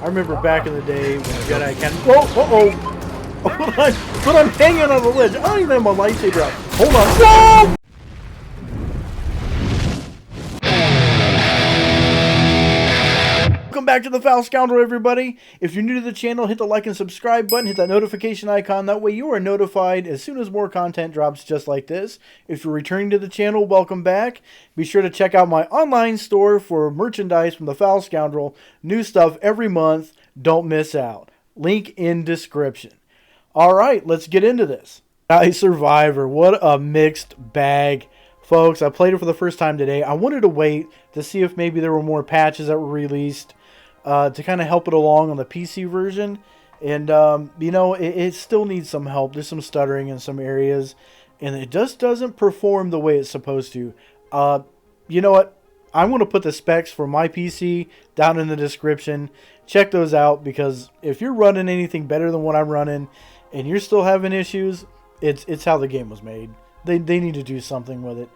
I remember back in the day when Jedi Academy. Whoa, but I'm hanging on the ledge. I don't even have my lightsaber out. Hold on. Whoa! Welcome back to the Foul Scoundrel, everybody. If you're new to the channel, hit the like and subscribe button, hit that notification icon. That way you are notified as soon as more content drops just like this. If you're returning to the channel, welcome back. Be sure to check out my online store for merchandise from the Foul Scoundrel. New stuff every month. Don't miss out. Link in description. All right, let's get into this. Jedi Survivor, what a mixed bag. Folks, I played it for the first time today. I wanted to wait to see if maybe there were more patches that were released to kind of help it along on the PC version. And, you know, it still needs some help. There's some stuttering in some areas. And it just doesn't perform the way it's supposed to. You know what? I'm going to put the specs for my PC down in the description. Check those out, because if you're running anything better than what I'm running and you're still having issues, it's how the game was made. They need to do something with it.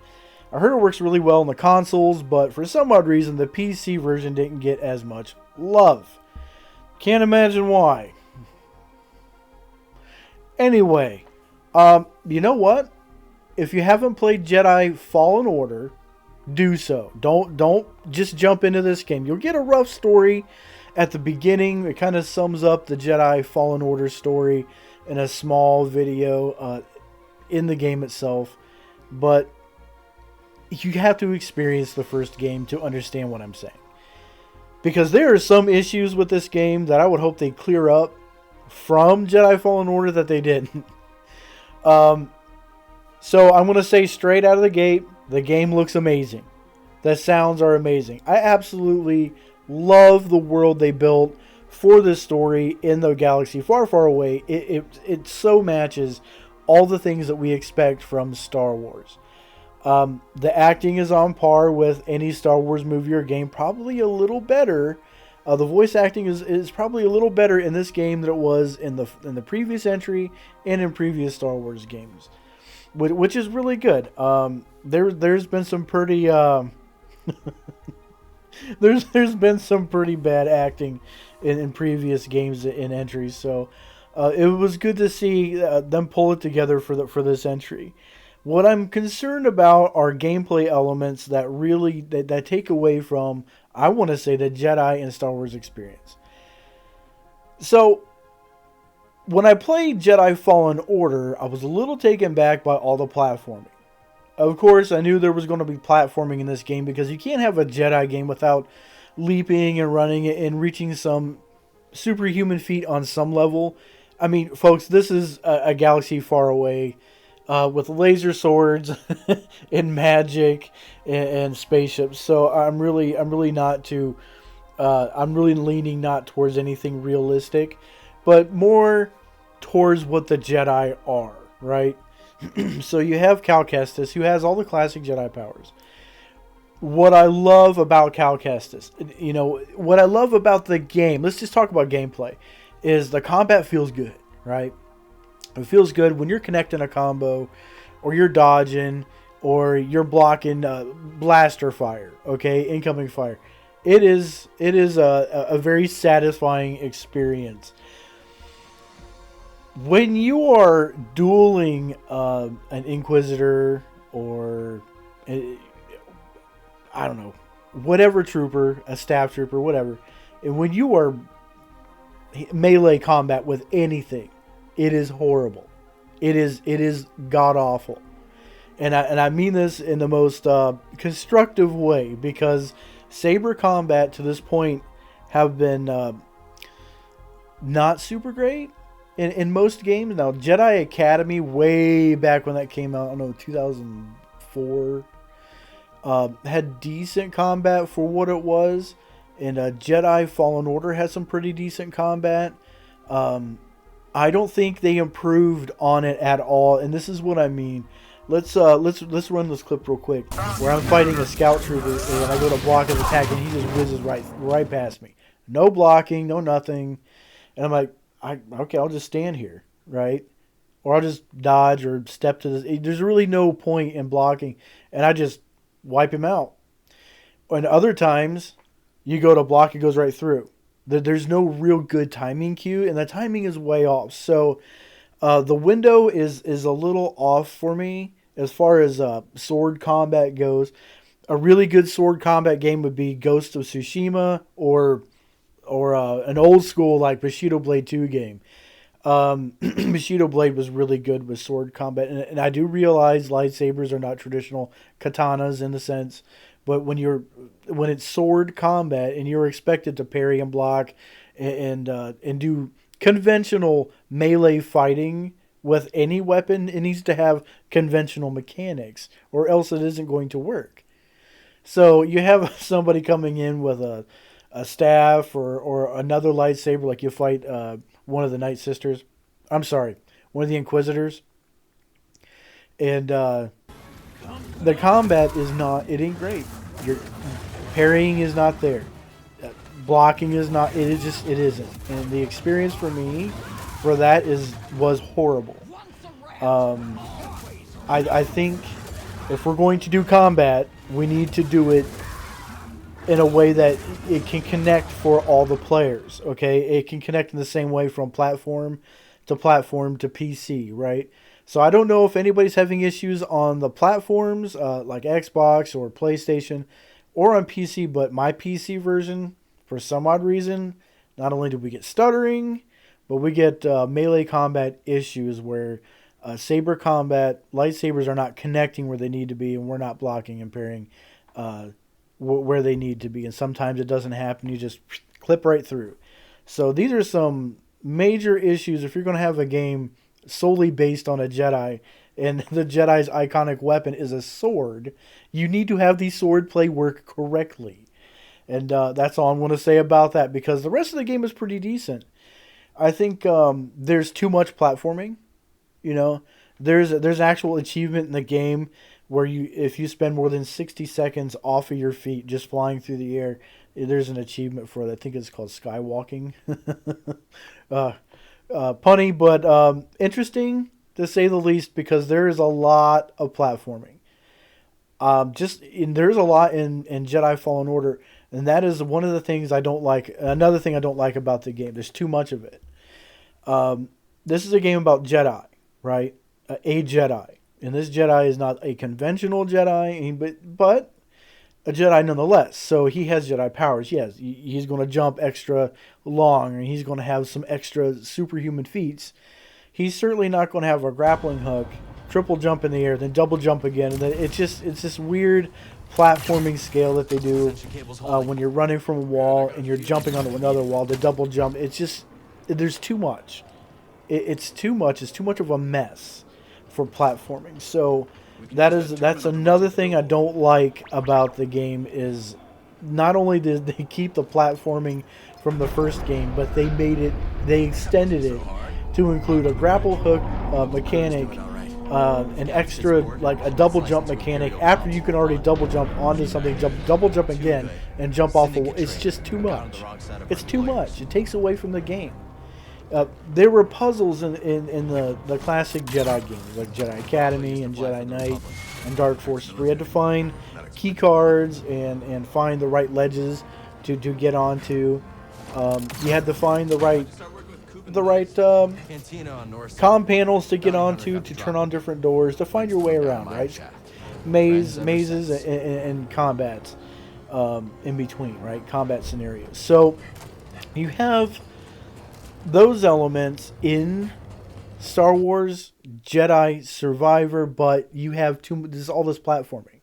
I heard it works really well on the consoles, but for some odd reason, the PC version didn't get as much love. Can't imagine why. Anyway, you know what? If you haven't played Jedi Fallen Order, do so. Don't just jump into this game. You'll get a rough story at the beginning. It kind of sums up the Jedi Fallen Order story in a small video in the game itself, but you have to experience the first game to understand what I'm saying, because there are some issues with this game that I would hope they clear up from Jedi Fallen Order that they didn't. So I'm going to say straight out of the gate, the game looks amazing. The sounds are amazing. I absolutely love the world they built for this story in the galaxy far, far away. It so matches all the things that we expect from Star Wars. The acting is on par with any Star Wars movie or game, probably a little better. The voice acting is probably a little better in this game than it was in the previous entry and in previous Star Wars games, which is really good. There's been some pretty there's been some pretty bad acting in previous games and entries, so it was good to see them pull it together for this entry. What I'm concerned about are gameplay elements that really that take away from, I want to say, the Jedi and Star Wars experience. So when I played Jedi Fallen Order, I was a little taken back by all the platforming. Of course, I knew there was going to be platforming in this game, because you can't have a Jedi game without leaping and running and reaching some superhuman feat on some level. I mean, folks, this is a galaxy far away, with laser swords and magic and spaceships. So I'm really leaning not towards anything realistic, but more towards what the Jedi are, right? So you have Cal Kestis, who has all the classic Jedi powers. What I love about Cal Kestis, you know, what I love about the game, let's just talk about gameplay, is the combat feels good, right? It feels good when you're connecting a combo, or you're dodging, or you're blocking blaster fire, okay, incoming fire. It is a very satisfying experience. When you are dueling an Inquisitor or I don't know, whatever trooper, a staff trooper, whatever, and when you are melee combat with anything, it is horrible. It is god awful, and I mean this in the most constructive way, because saber combat to this point have been not super great in most games. Now, Jedi Academy, way back when that came out, I don't know, 2004, had decent combat for what it was, and Jedi Fallen Order had some pretty decent combat. I don't think they improved on it at all, and this is what I mean. Let's run this clip real quick, where I'm fighting a scout trooper and I go to block his attack and he just whizzes right past me. No blocking, no nothing, and I'm like, okay, I'll just stand here, right? Or I'll just dodge or step to this. There's really no point in blocking, and I just wipe him out. And other times, you go to block, it goes right through. There's no real good timing cue, and the timing is way off. So the window is a little off for me as far as sword combat goes. A really good sword combat game would be Ghost of Tsushima or an old school like Bushido Blade 2 game. Bushido Blade was really good with sword combat, and I do realize lightsabers are not traditional katanas in the sense, but when it's sword combat and you're expected to parry and block and do conventional melee fighting with any weapon, it needs to have conventional mechanics, or else it isn't going to work. So you have somebody coming in with a staff or another lightsaber, like you fight one of the Night Sisters. I'm sorry, one of the Inquisitors. And the combat is not, it ain't great. Your parrying is not there. Blocking is not, it isn't. And the experience for me for that was horrible. I think if we're going to do combat, we need to do it in a way that it can connect for all the players, okay? It can connect in the same way from platform to PC, right? So I don't know if anybody's having issues on the platforms like Xbox or PlayStation or on PC, but my PC version, for some odd reason, not only do we get stuttering, but we get melee combat issues where saber combat, lightsabers are not connecting where they need to be, and we're not blocking and parrying where they need to be. And sometimes it doesn't happen. You just clip right through. So these are some major issues if you're going to have a game solely based on a Jedi, and the Jedi's iconic weapon is a sword. You need to have the sword play work correctly. And that's all I'm going to say about that, because the rest of the game is pretty decent. I think there's too much platforming. You know, there's actual achievement in the game where if you spend more than 60 seconds off of your feet just flying through the air, there's an achievement for it. I think it's called skywalking. Punny, but interesting to say the least, because there is a lot of platforming. There's a lot in Jedi Fallen Order, and that is one of the things I don't like. Another thing I don't like about the game, there's too much of it. This is a game about Jedi, right? A Jedi. And this Jedi is not a conventional Jedi, but a Jedi nonetheless. So he has Jedi powers. Yes, he's going to jump extra long, and he's going to have some extra superhuman feats. He's certainly not going to have a grappling hook, triple jump in the air, then double jump again. And then it's this weird platforming scale that they do when you're running from a wall and you're jumping onto another wall. The double jump. There's too much. It's too much. It's too much of a mess for platforming. So that's another thing I don't like about the game, is not only did they keep the platforming from the first game, but they extended it to include a grapple hook mechanic, an extra, like a double jump mechanic after you can already double jump onto something, double jump again and jump off a wall. It's just too much. It's too much. It takes away from the game. There were puzzles in the classic Jedi games, like Jedi Academy and Jedi Knight and Dark Forces, where you had to find key cards and find the right ledges to get onto. You had to find the right comm panels to get onto, to turn on different doors, to find your way around, right? Mazes and combats in between, right? Combat scenarios. So you have those elements in Star Wars Jedi Survivor, but you have all this platforming.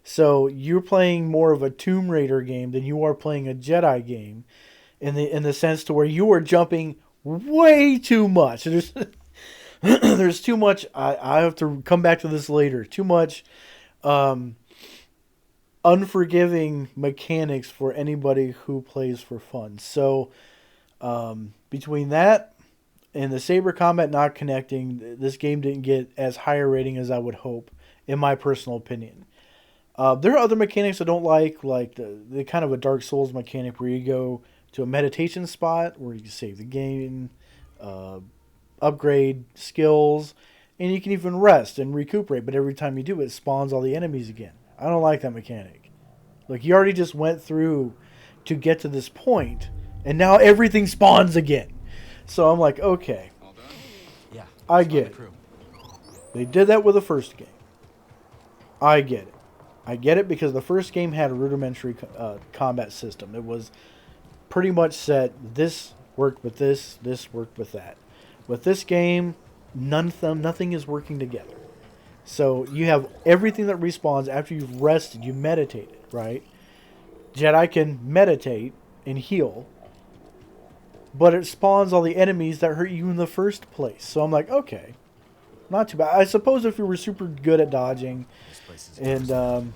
So you're playing more of a Tomb Raider game than you are playing a Jedi game, in the sense to where you are jumping way too much. There's too much. I have to come back to this later. Too much unforgiving mechanics for anybody who plays for fun. So between that and the saber combat not connecting, this game didn't get as high a rating as I would hope, in my personal opinion. There are other mechanics I don't like the kind of a Dark Souls mechanic where you go to a meditation spot where you can save the game, upgrade skills, and you can even rest and recuperate, but every time you do it spawns all the enemies again. I don't like that mechanic. Like, you already just went through to get to this point, and now everything spawns again. So I'm like, okay, All done? Yeah. I it's on get the it. crew. They did that with the first game. I get it. I get it because the first game had a rudimentary combat system. It was pretty much set. This worked with this. This worked with that. With this game, nothing is working together. So you have everything that respawns after you've rested. You meditated, right? Jedi can meditate and heal, but it spawns all the enemies that hurt you in the first place. So I'm like, okay, not too bad. I suppose if you were super good at dodging This place is and toast.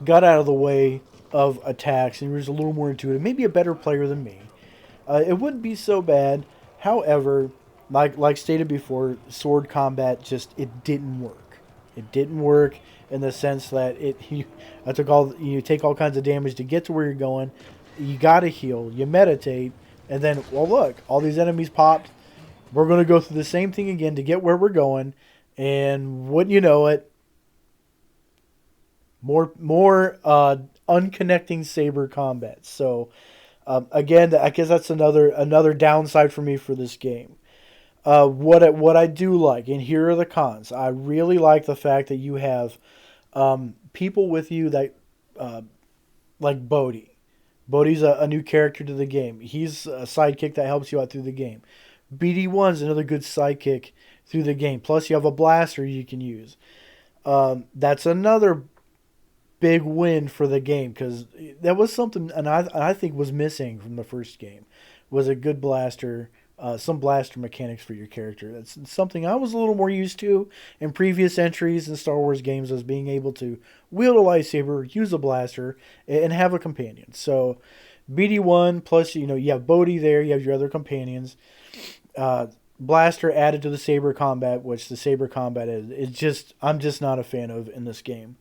got out of the way of attacks and you were just a little more intuitive, maybe a better player than me, it wouldn't be so bad. However, like stated before, sword combat just it didn't work. It didn't work in the sense that I took you take all kinds of damage to get to where you're going. You got to heal. You meditate, and then well, look, all these enemies popped. We're going to go through the same thing again to get where we're going, and wouldn't you know it, more unconnecting saber combat. So again, I guess that's another downside for me for this game. What I do like, and here are the cons. I really like the fact that you have people with you that like Bodhi. Bodhi's a new character to the game. He's a sidekick that helps you out through the game. BD1's another good sidekick through the game. Plus, you have a blaster you can use. That's another big win for the game because that was something, and I think was missing from the first game, was a good blaster, some blaster mechanics for your character. That's something I was a little more used to in previous entries in Star Wars games, as being able to wield a lightsaber, use a blaster, and have a companion. So BD1 plus you have Bodhi there, you have your other companions. Blaster added to the saber combat, which the saber combat is just I'm just not a fan of in this game.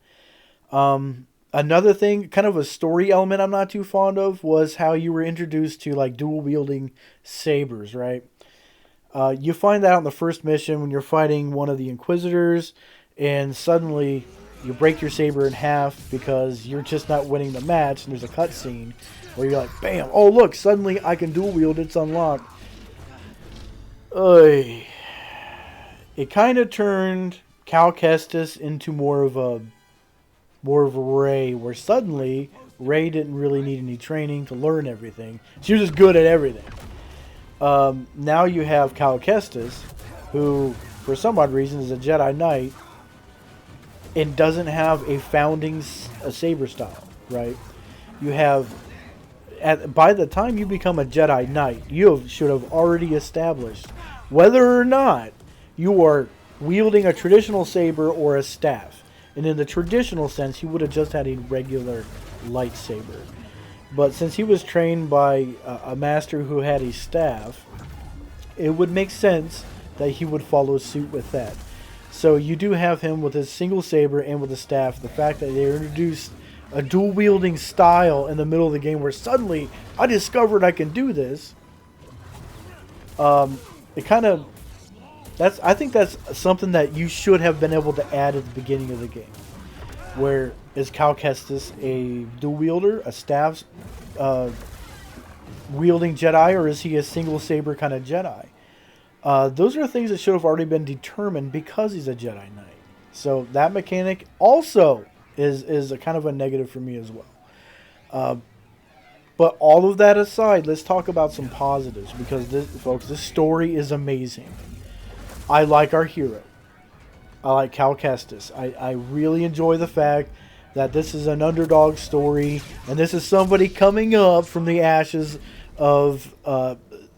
Another thing, kind of a story element I'm not too fond of, was how you were introduced to like dual wielding sabers, right? You find that out in the first mission when you're fighting one of the Inquisitors, and suddenly you break your saber in half because you're just not winning the match, and there's a cutscene where you're like, bam, oh look, suddenly I can dual wield, it's unlocked. It kind of turned Cal Kestis into more of Ray, where suddenly Ray didn't really need any training to learn everything. She was just good at everything. Now you have Cal Kestis, who, for some odd reason, is a Jedi Knight and doesn't have a founding saber style, right? You have, by the time you become a Jedi Knight, should have already established whether or not you are wielding a traditional saber or a staff. And in the traditional sense, he would have just had a regular lightsaber. But since he was trained by a master who had a staff, it would make sense that he would follow suit with that. So you do have him with his single saber and with a staff. The fact that they introduced a dual wielding style in the middle of the game, where suddenly I discovered I can do this. It kind of I think that's something that you should have been able to add at the beginning of the game. Where is Cal Kestis a dual wielder, a staff wielding Jedi, or is he a single saber kind of Jedi? Those are things that should have already been determined because he's a Jedi Knight. So that mechanic also is a kind of a negative for me as well. But all of that aside, let's talk about some positives, because this story is amazing. I like our hero. I like Cal Kestis. I really enjoy the fact that this is an underdog story, and this is somebody coming up from the ashes of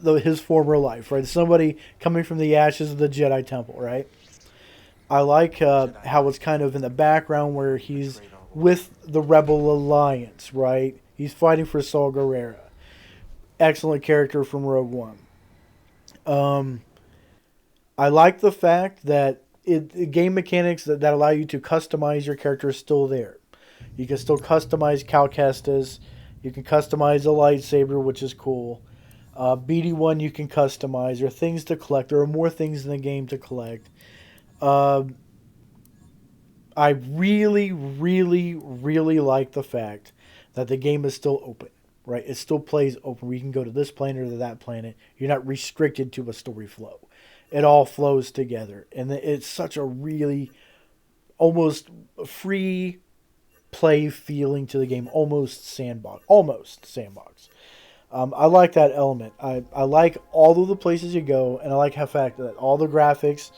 his former life, right? Somebody coming from the ashes of the Jedi Temple, right? I like how it's kind of in the background where he's with the Rebel Alliance, right? He's fighting for Saw Gerrera. Excellent character from Rogue One. I like the fact that game mechanics that allow you to customize your character is still there. You can still customize Cal Kestis. You can customize a lightsaber, which is cool. BD1 you can customize. There are things to collect. There are more things in the game to collect. I really, really, really like the fact that the game is still open. right? It still plays open. We can go to this planet or to that planet. You're not restricted to a story flow. It all flows together. And it's such a really almost free play feeling to the game. Almost sandbox. Almost sandbox. I like that element. I like all of the places you go, and I like how fact that all the graphics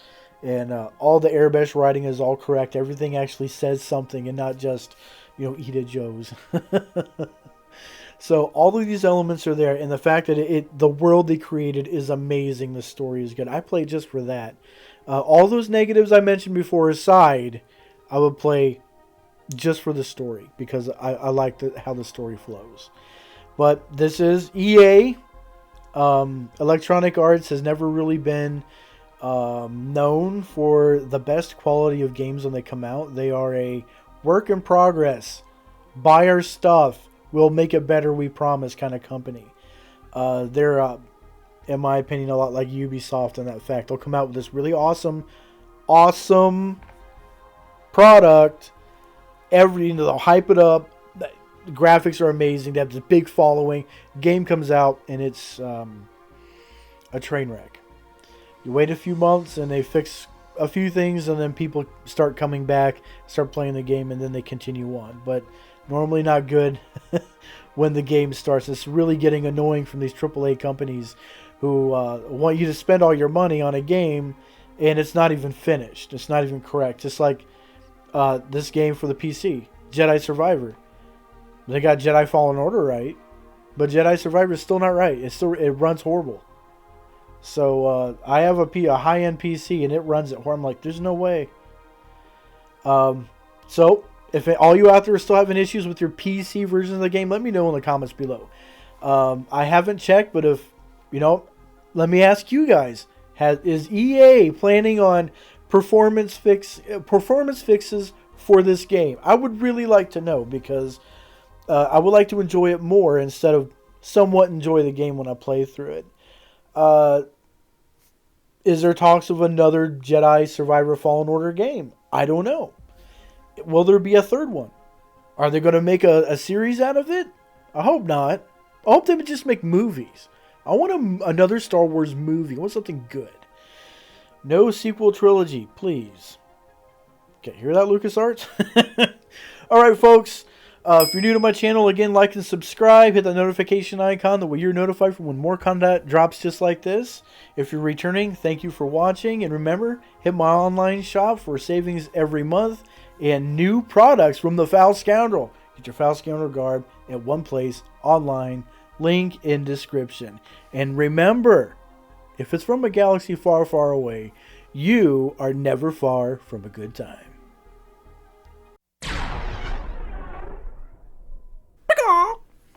and all the airbrush writing is all correct. Everything actually says something and not just, eat at Joe's. So all of these elements are there, and the fact that the world they created is amazing. The story is good. I play just for that. All those negatives I mentioned before aside, I would play just for the story because I like how the story flows. But this is EA. Electronic Arts has never really been known for the best quality of games when they come out. They are a work in progress. Buy our stuff. We'll make it better, we promise kind of company. They're, in my opinion, a lot like Ubisoft in that fact. They'll come out with this really awesome product. They'll hype it up. The graphics are amazing. They have this big following. Game comes out, and it's a train wreck. You wait a few months, and they fix a few things, and then people start coming back, start playing the game, and then they continue on. But normally not good when the game starts. It's really getting annoying from these AAA companies who want you to spend all your money on a game, and it's not even finished. It's not even correct. Just like this game for the PC, Jedi Survivor. They got Jedi Fallen Order right, but Jedi Survivor is still not right. It runs horrible. So I have a high-end PC, and it runs it horrible. I'm like, there's no way. So if all you out there are still having issues with your PC version of the game, let me know in the comments below. I haven't checked, but if let me ask you guys: is EA planning on performance fixes for this game? I would really like to know because I would like to enjoy it more instead of somewhat enjoy the game when I play through it. Is there talks of another Jedi Survivor Fallen Order game? I don't know. Will there be a third one? Are they going to make a series out of it? I hope not. I hope they would just make movies. I want another Star Wars movie. I want something good. No sequel trilogy, please. Okay, hear that, LucasArts? Alright, folks. If you're new to my channel, again, like and subscribe. Hit the notification icon. That way you're notified for when more content drops just like this. If you're returning, thank you for watching. And remember, hit my online shop for savings every month and new products from the Foul Scoundrel. Get your Foul Scoundrel garb at one place online. Link in description. And remember, if it's from a galaxy far, far away, you are never far from a good time.